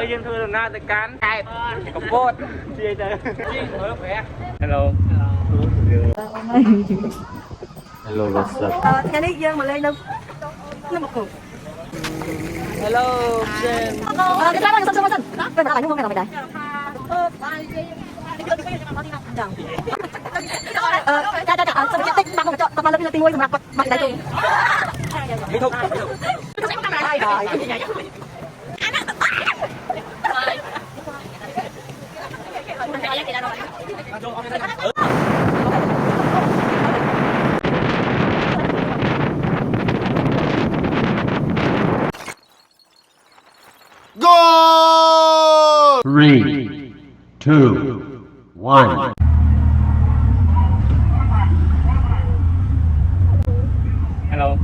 dương thưa làm na từ cán kampot chia tới hello hello what's up cái này dương mà lên đâu nó một cục hello Jen cái trái nó xong đó về mà lại không về nào mày đây xong cái tích bằng một chọn còn lớp đi mua mà mặt đây chung mỹ thuật Go! 3, 2, 1. hello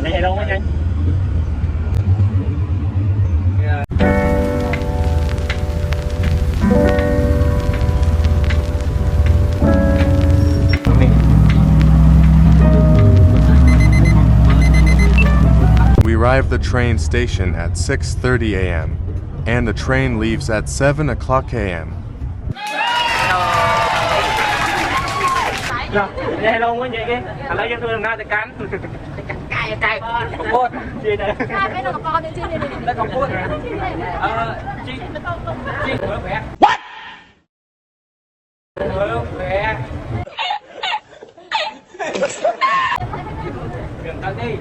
đây hello anh We arrived the train station at 6:30 a.m. and the train leaves at 7 o'clock a.m. rồi đây hello mới vậy cái anh lấy dương thưa làm na từ cán cay kampot chia tới cái nó con đi trên đi đây kampot chi mới khỏe mới khỏe gần tới đi.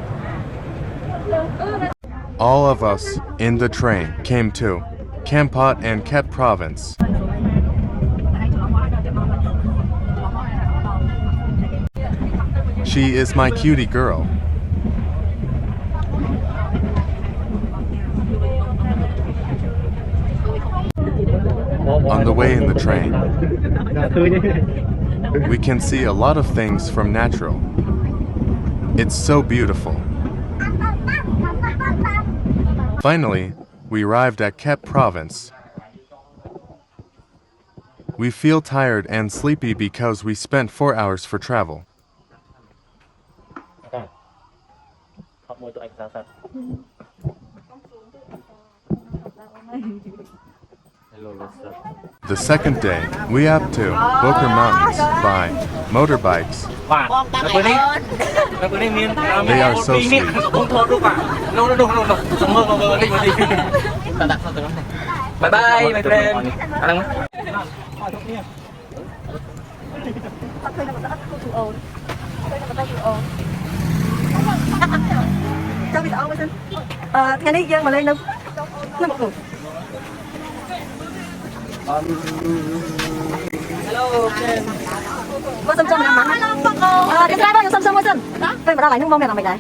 All of us in the train came to Kampot and Ket province. She is my cutie girl. On the way in the train, we can see a lot of things from natural. It's so beautiful. Finally, we arrived at Ket province. We feel tired and sleepy because we spent 4 hours for travel. The second day, we up to Booker Mountains by motorbikes. They are so sweet. Bye bye my friend. cho bị ổn xin cái này dương mà lên đâu nó một cục Hello Jen. có xăm xăm làm mắm cái trái bao nhiêu xăm xăm xin về mà ra lại nước mông này làm mày này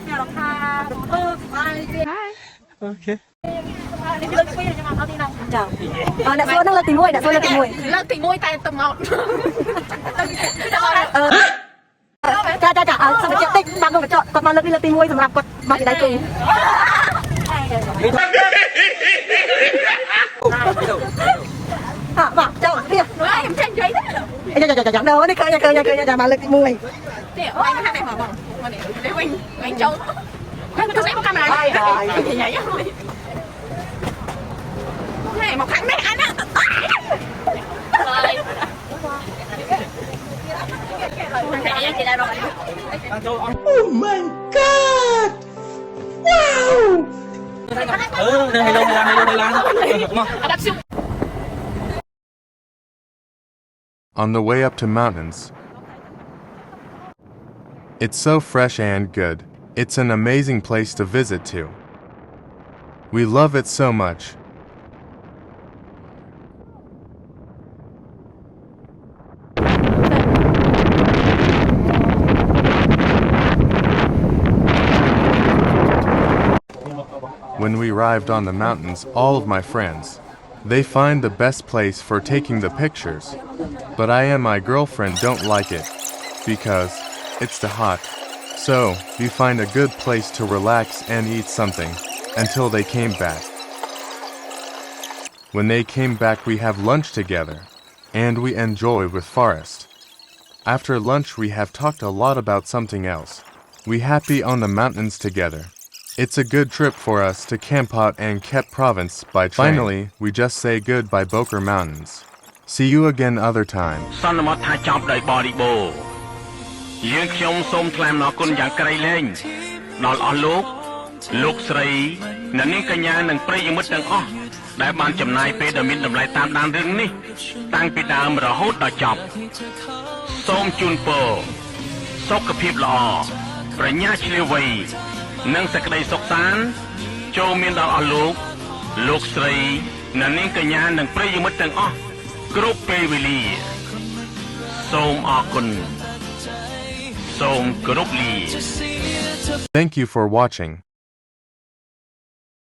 Okay. chào đã xua nó lên tìm môi đã xua lên tìm môi lên tìm môi tay tầm ngọt cha xong rồi tích bằng một chọn còn mà lớp đi lên tìm môi xong làm quật mặt thì đấy cùng bảo chào kia nói em tranh giấy chào chào đâu đi cơ nhà mà lên tìm môi để anh hai này mở vòng mà để anh châu tôi sẽ có camera nhảy này một thằng này anh á Oh my god! Wow! On the way up to mountains, it's so fresh and good. It's an amazing place to visit too. We love it so much. When we arrived on the mountains, all of my friends, they find the best place for taking the pictures. But I and my girlfriend don't like it, because it's too hot. So, we find a good place to relax and eat something, until they came back. When they came back we have lunch together, and we enjoy with Forest. After lunch we have talked a lot about something else. We happy on the mountains together. It's a good trip for us to Kampot and Kep province by train. Finally, we just say good by Boker Mountains. See you again other time. សន្មតថាចប់ដោយបរិបូរណ៍យើងខ្ញុំសូមថ្លែងអំណរគុណយ៉ាងក្រៃលែងដល់អស់លោកស្រីអ្នកនាងកញ្ញានិងប្រិយមិត្តទាំងអស់ដែលបានចំណាយពេលដ៏មានតម្លៃតាមដានរឿងនេះតាំងពីដើមរហូតដល់ចប់សូមជូនពរសុខភាពល្អប្រាជ្ញាឆ្លៀវវៃនិងសេចក្តីសុខសាន្តចូលមានដល់អស់លោកស្រីអ្នកនាងកញ្ញានិងប្រិយមិត្តទាំងអស់គ្រប់ពេលវេលាសូមអរគុណសូមគោរពលា Thank you for watching.